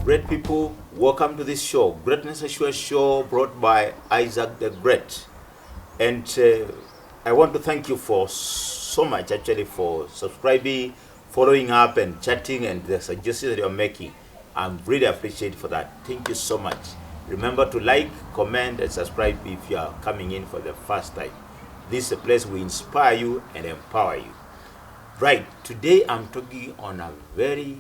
Great people, welcome to this show, Greatness Assure Show, brought by Isaac the Great. And I want to thank you for so much, actually, for subscribing, following up, and chatting, and the suggestions that you're making. I'm really appreciated for that. Thank you so much. Remember to like, comment, and subscribe if you are coming in for the first time. This is a place we inspire you and empower you. Right, today I'm talking on a very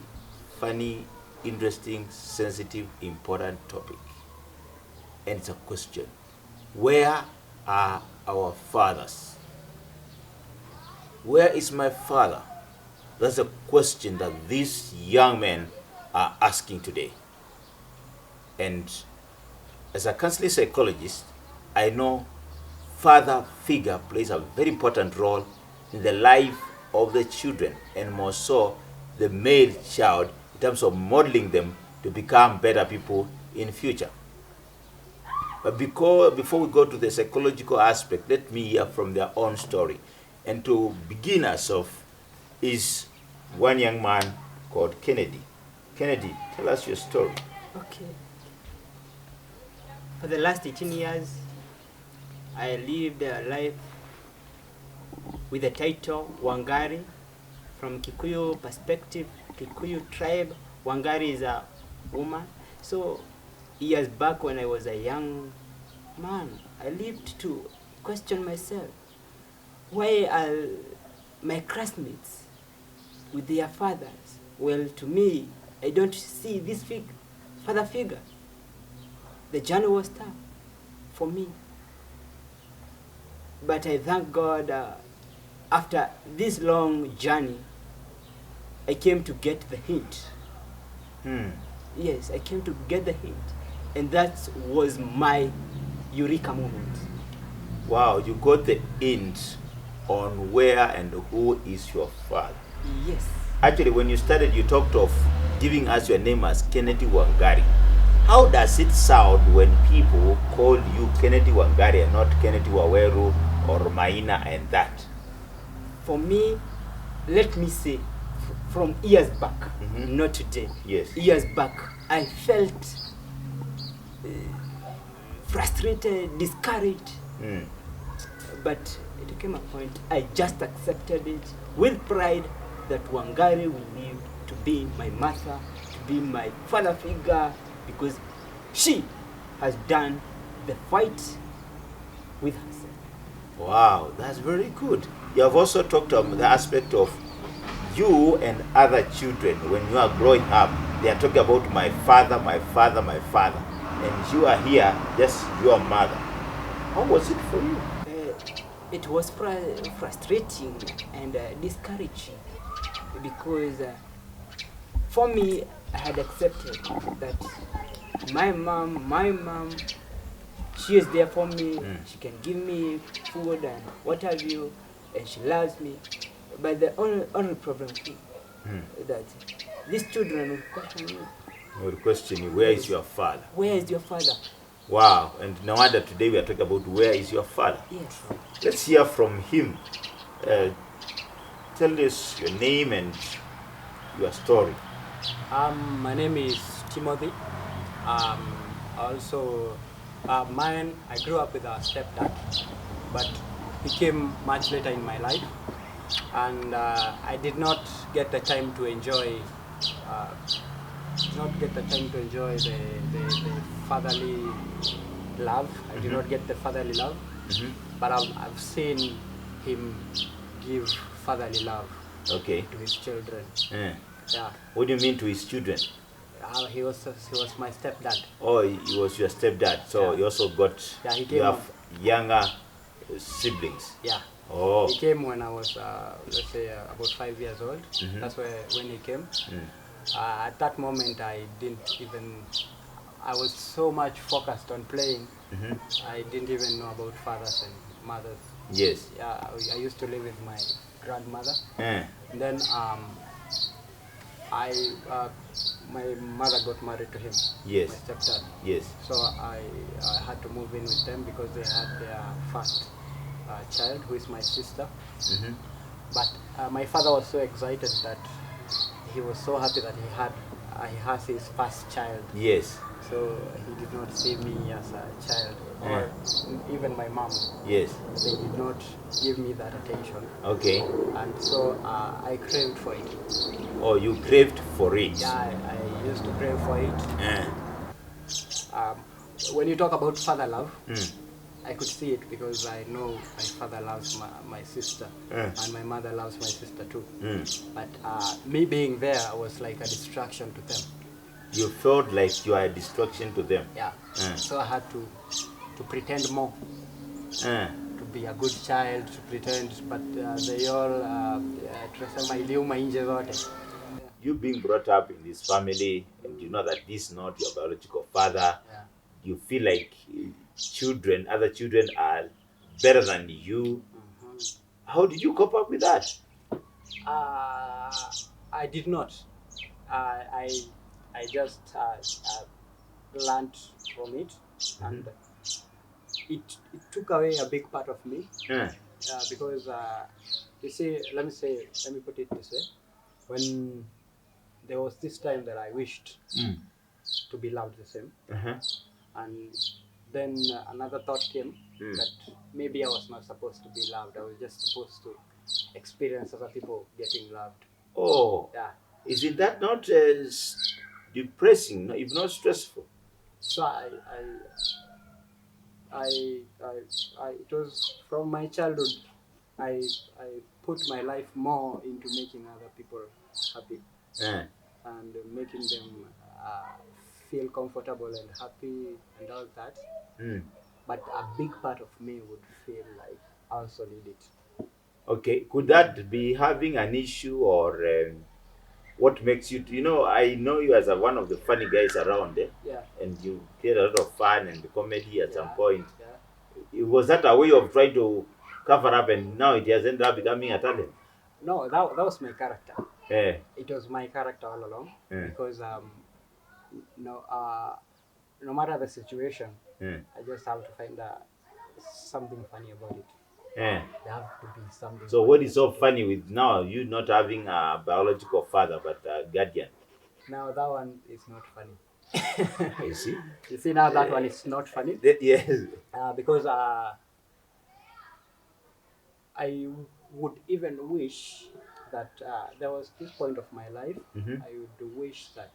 funny, interesting, sensitive, important topic. And it's a question. Where are our fathers? Where is my father? That's a question that these young men are asking today. And as a counseling psychologist, I know father figure plays a very important role in the life of the children, and more so the male child, in terms of modeling them to become better people in future. But before we go to the psychological aspect, let me hear from their own story. And to begin us off is one young man called Kennedy. Kennedy, tell us your story. Okay. For the last 18 years, I lived a life with the title Wangari. From Kikuyu perspective, Kikuyu tribe, Wangari is a woman. So years back when I was a young man, I lived to question myself. Why are my classmates with their fathers? Well, to me, I don't see this father figure. The journey was tough for me. But I thank God, after this long journey, I came to get the hint. Yes, I came to get the hint. And that was my eureka moment. Wow, you got the hint on where and who is your father. Yes. Actually, when you started, you talked of giving us your name as Kennedy Wangari. How does it sound when people call you Kennedy Wangari and not Kennedy Waweru or Maina and that? For me, let me say, from years back, not today, Yes. years back, I felt frustrated, discouraged. But it came a point, I just accepted it with pride that Wangari will live to be my mother, to be my father figure, because she has done the fight with herself. Wow, that's very good. You have also talked about the aspect of you and other children when you are growing up. They are talking about my father, my father, my father. And you are here, just your mother. How was it for you? It was frustrating and discouraging, because for me, I had accepted that my mom, she is there for me. She can give me food and what have you, and she loves me. But the only problem is that these children will question me. I will question you, where is your father? Where is your father? Wow, and no wonder today we are talking about where is your father. Yes. Let's hear from him. Tell us your name and your story. My name is Timothy. Also, mine, I grew up with a stepdad, but he came much later in my life, and I did not get the time to enjoy the fatherly love. I did not get the fatherly love, but I've seen him give fatherly love to his children. Yeah. What do you mean to his children? He was my stepdad. Oh, he was your stepdad. So you also got, you have younger siblings. Yeah. Oh. He came when I was, let's say, about 5 years old. That's when he came. At that moment, I was so much focused on playing, I didn't even know about fathers and mothers. Yes. Yeah, I used to live with my grandmother. Then my mother got married to him. Yes. My stepdad. Yes. So I had to move in with them because they had their first child, who is my sister. But my father was so excited that he was so happy that he had he has his first child. Yes. So he did not see me as a child, or even my mom. Yes. They did not give me that attention. Okay. And so I craved for it. Oh, you craved for it? Yeah, I used to crave for it. When you talk about father love, I could see it because I know my father loves my sister, and my mother loves my sister too. But me being there was like a distraction to them. You felt like you are a distraction to them? Yeah. So I had to pretend more. To be a good child, to pretend, but they all you being brought up in this family, and you know that this is not your biological father, you feel like other children are better than you. How did you cope up with that? I did not. I just learned from it, and it took away a big part of me. Because you see, let me put it this way: when there was this time that I wished to be loved the same, and then another thought came that maybe I was not supposed to be loved. I was just supposed to experience other people getting loved. Oh, yeah. Isn't that not depressing, if not stressful? So it was from my childhood. I put my life more into making other people happy and making them feel comfortable and happy and all that. But a big part of me would feel like I also need it. Okay, could that be having an issue, or what makes you, I know you as one of the funny guys around, and you get a lot of fun and comedy at some point. Was that a way of trying to cover up, and now it has ended up becoming a talent? No, that was my character. Yeah. It was my character all along, because no matter the situation, I just have to find something funny about it. There have to be something. So what is so funny with now you not having a biological father but a guardian? Now that one is not funny. You see? You see, now that one is not funny. Yes. Because I would even wish that there was this point of my life, I would wish that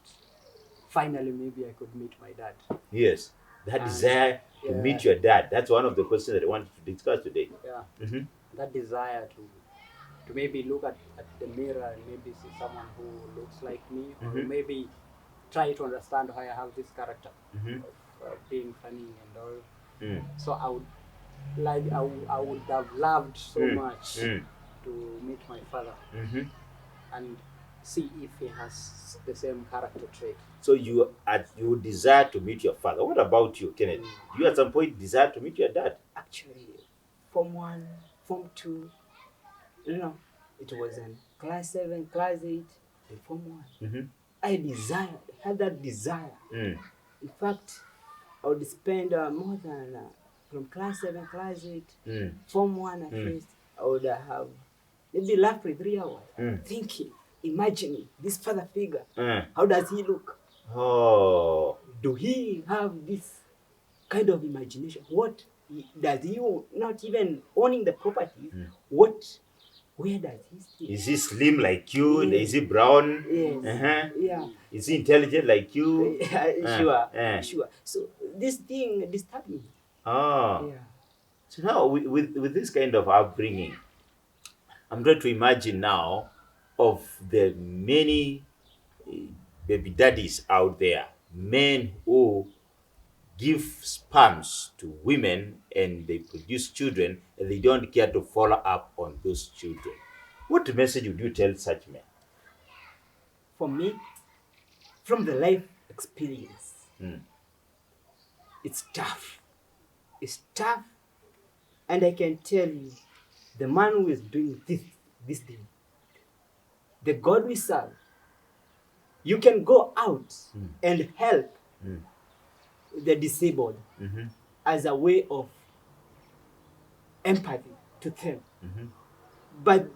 finally maybe I could meet my dad. Yes. That desire to meet your dad. That's one of the questions that I wanted to discuss today. Yeah. That desire to maybe look at the mirror and maybe see someone who looks like me, or maybe try to understand why I have this character of being funny and all. So I would have loved so much to meet my father and see if he has the same character trait. So you desire to meet your father. What about you, Kenneth? You at some point desire to meet your dad? Actually, Form 1, Form 2, it was in Class 7, Class 8, and Form 1. I had that desire. In fact, I would spend more than from Class 7, Class 8, Form 1 at least. I would have maybe laughed for 3 hours, thinking, imagining this father figure. How does he look? Oh. Do he have this kind of imagination? What does he, not even owning the properties, where does he stay? Is he slim like you? Is he brown? Yes. Yeah. Is he intelligent like you? Sure. So this thing disturbed me. Oh. Yeah. So now with this kind of upbringing, I'm trying to imagine now of the many baby daddies out there, men who give sperms to women and they produce children and they don't care to follow up on those children. What message would you tell such men? For me, from the life experience, it's tough. It's tough, and I can tell you, the man who is doing this thing, the God we serve, you can go out and help the disabled as a way of empathy to them. But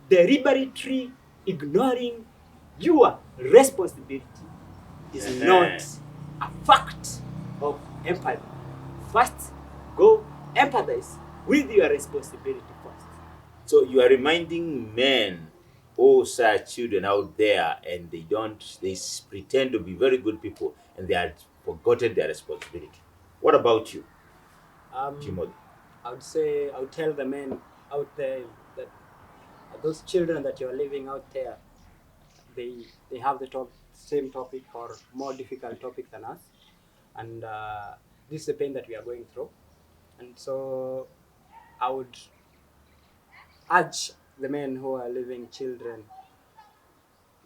deliberately ignoring your responsibility is not a fact of empathy. First, go empathize with your responsibility first. So you are reminding men, oh, such children out there, and they pretend to be very good people, and they had forgotten their responsibility. What about you, Timothy? I would say, I would tell the men out there that those children that you're living out there, they have the same topic or more difficult topic than us, and this is the pain that we are going through, and so I would urge the men who are living children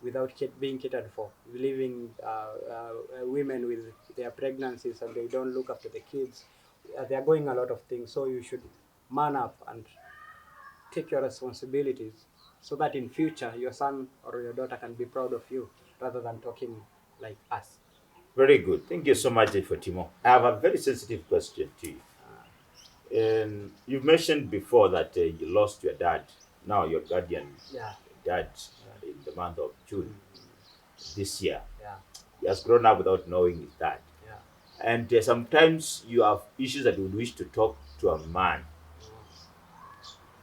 without being catered for, leaving women with their pregnancies and they don't look after the kids. They are going a lot of things, so you should man up and take your responsibilities so that in future your son or your daughter can be proud of you rather than talking like us. Very good. Thank you so much for Timo. I have a very sensitive question to you. And you've mentioned before that you lost your dad, now your guardian dad, in the month of June this year. He has grown up without knowing his dad. And sometimes you have issues that you would wish to talk to a man.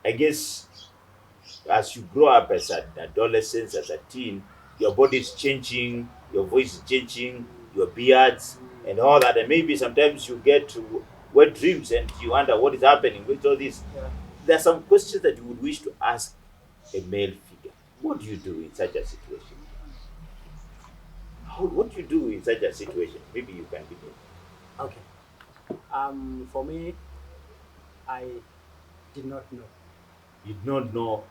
I guess as you grow up as an adolescent, as a teen, your body is changing, your voice is changing, your beards and all that. And maybe sometimes you get to wet dreams and you wonder what is happening with all this. There are some questions that you would wish to ask a male figure. What do you do in such a situation? What do you do in such a situation? Maybe you can begin. Okay. For me, I did not know. You did not know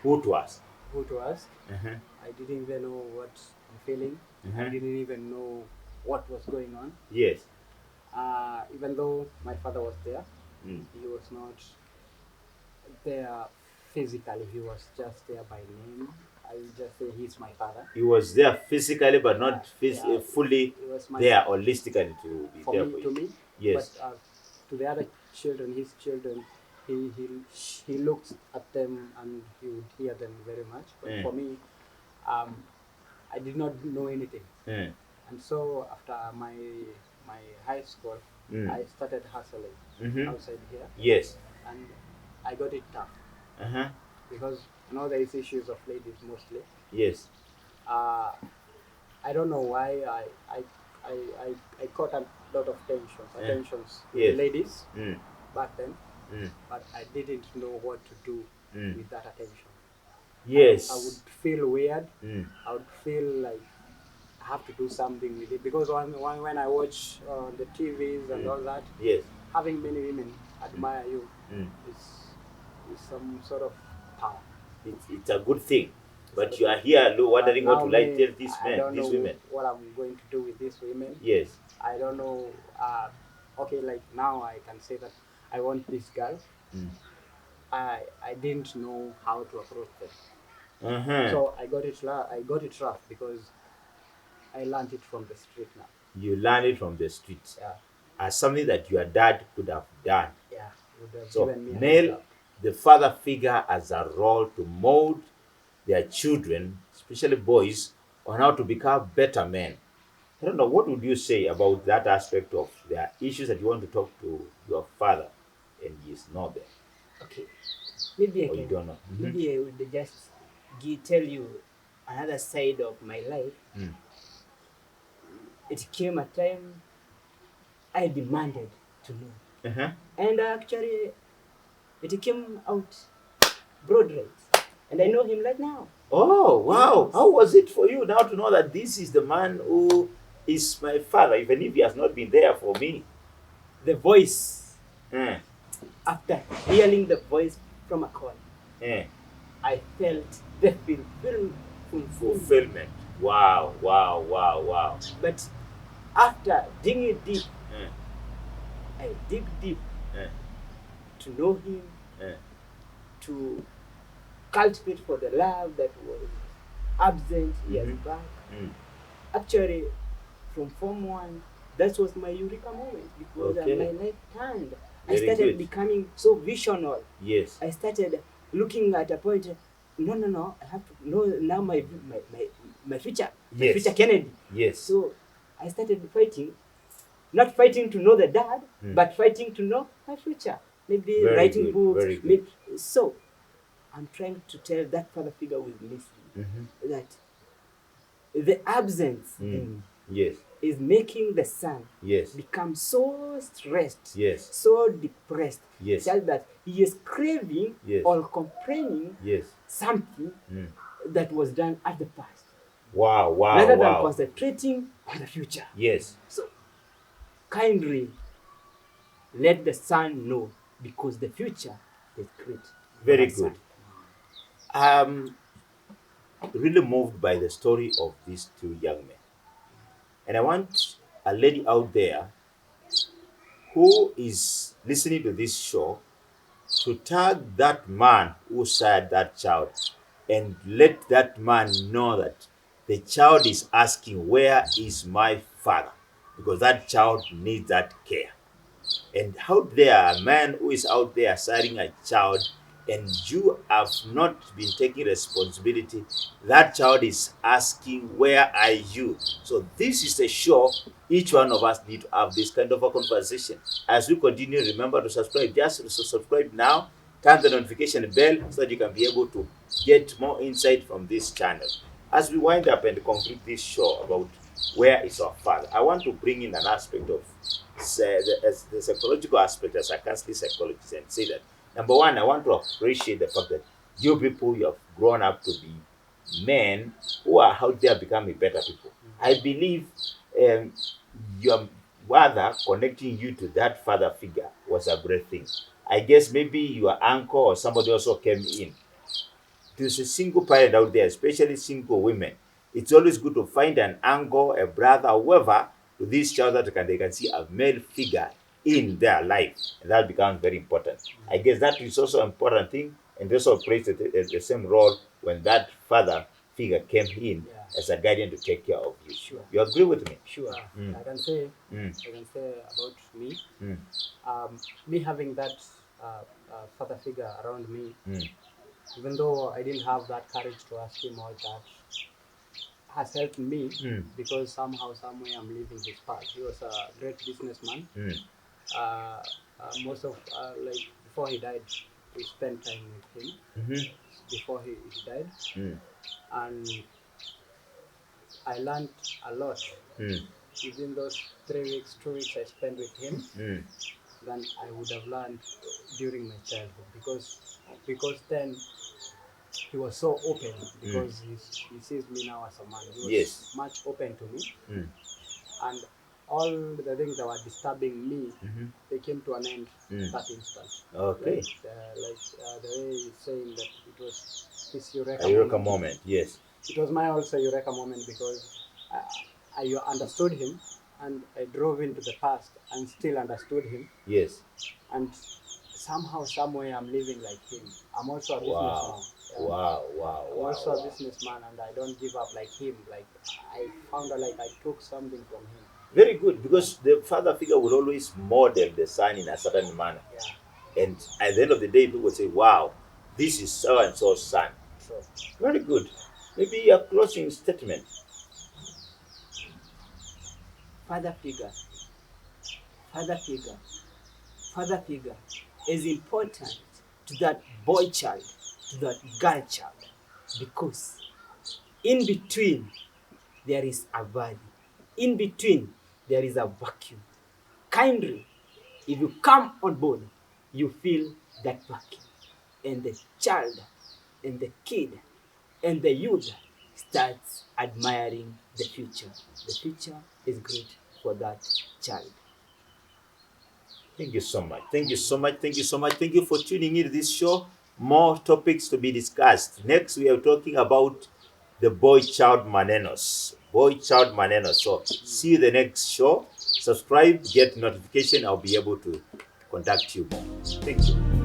who to ask. Who to ask. I didn't even know what I'm feeling. I didn't even know what was going on. Yes. Even though my father was there, he was not there physically. He was just there by name. I will just say he's my father. He was there physically, but not fully there holistically to be there for you. To me, yes. But to the other children, his children, he looked at them and he would hear them very much. But for me, I did not know anything. And so after my high school, I started hustling outside here. Yes. And I got it tough. Because there is issues of ladies mostly. Yes. I don't know why I caught a lot of attentions with ladies back then, but I didn't know what to do with that attention. Yes. I would feel weird. I would feel like I have to do something with it because when I watch the TVs and all that, yes, having many women admire you is some sort of power. It's a good thing. But you are here wondering what to like tell these men, these women. What I'm going to do with these women. Yes. I don't know. Okay, like now I can say that I want this girl. I didn't know how to approach them. So I got it rough because I learned it from the street now. You learned it from the streets. Yeah. As something that your dad could have done. Yeah. Would have so given me male, the father figure has a role to mold their children, especially boys, on how to become better men. I don't know, what would you say about that aspect of their issues that you want to talk to your father and he's not there? Okay. Maybe you don't know. Maybe I would just tell you another side of my life. It came a time I demanded to know. And actually, it came out broad right. And I know him right now. Oh, wow. How was it for you now to know that this is the man who is my father, even if he has not been there for me? The voice. After hearing the voice from a call, I felt the fulfillment. Wow, wow, wow, wow. But after digging deep, I dig deep to know him, to cultivate for the love that was absent years back. Actually, from Form 1, that was my eureka moment because my life turned. I started becoming so visional. Yes. I started looking at a point, no, I have to know now my future Yes. future Kennedy. Yes. So I started fighting, not fighting to know the dad, but fighting to know my future. Maybe Very writing good, books. very good. So I'm trying to tell that father figure who is missing that the absence Yes. is making the son Yes. become so stressed, Yes. so depressed, Yes. such that he is craving Yes. or complaining Yes. something that was done at the past, Wow, wow, rather than wow. concentrating on the future. Yes. So kindly let the son know, because the future is great. Very good. Really moved by the story of these two young men. And I want a lady out there who is listening to this show to tag that man who sired that child and let that man know that the child is asking, where is my father? Because that child needs that care. And out there, a man who is out there siring a child, and you have not been taking responsibility, that child is asking, where are you? So this is a show. Each one of us need to have this kind of a conversation. As we continue, remember to subscribe. Just subscribe now, turn the notification bell so that you can be able to get more insight from this channel. As we wind up and conclude this show about where is our father, I want to bring in an aspect of the psychological aspect, as I can see psychologists, and say that number one, I want to appreciate the fact that you people, you have grown up to be men who are out there becoming better people. I believe your mother connecting you to that father figure was a great thing. I guess maybe your uncle or somebody also came in. There's a single parent out there, especially single women. It's always good to find an uncle, a brother, whoever, to this child that they can see a male figure in their life. And that becomes very important. I guess that is also an important thing, and also plays the same role when that father figure came in as a guardian to take care of you. Sure. You agree with me? Sure. I can say about me, me having that father figure around me, even though I didn't have that courage to ask him all that, has helped me because somehow, someway, I'm living his path. He was a great businessman. Most of like before he died, we spent time with him. Before he died, and I learned a lot within those 3 weeks, 2 weeks I spent with him than I would have learned during my childhood, because then he was so open, because he sees me now as a man. He was much open to me, and all the things that were disturbing me, they came to an end that instant. Okay. Like the way he's saying that it was his Eureka moment. Yes. It was my also Eureka moment, because I understood him, and I drove into the past and still understood him. Yes. And somehow, someway, I'm living like him. I'm also a businessman. Wow. I'm also a businessman, and I don't give up like him. Like I found out, like I took something from him. Very good, because the father figure will always model the son in a certain manner. And at the end of the day, people will say, wow, this is so and so's son. Sure. Very good. Maybe a closing statement. Father figure is important to that boy child, to that girl child, because in between there is a valley, in between there is a vacuum. Kindly, if you come on board, you feel that vacuum, and the child and the kid and the youth starts admiring the future. The future is great for that child. Thank you so much. Thank you so much. Thank you so much. Thank you for tuning in to this show. More topics to be discussed. Next, we are talking about the boy child manenos. Boy child manenos. So, see you the next show. Subscribe, get notification. I'll be able to contact you more. Thank you.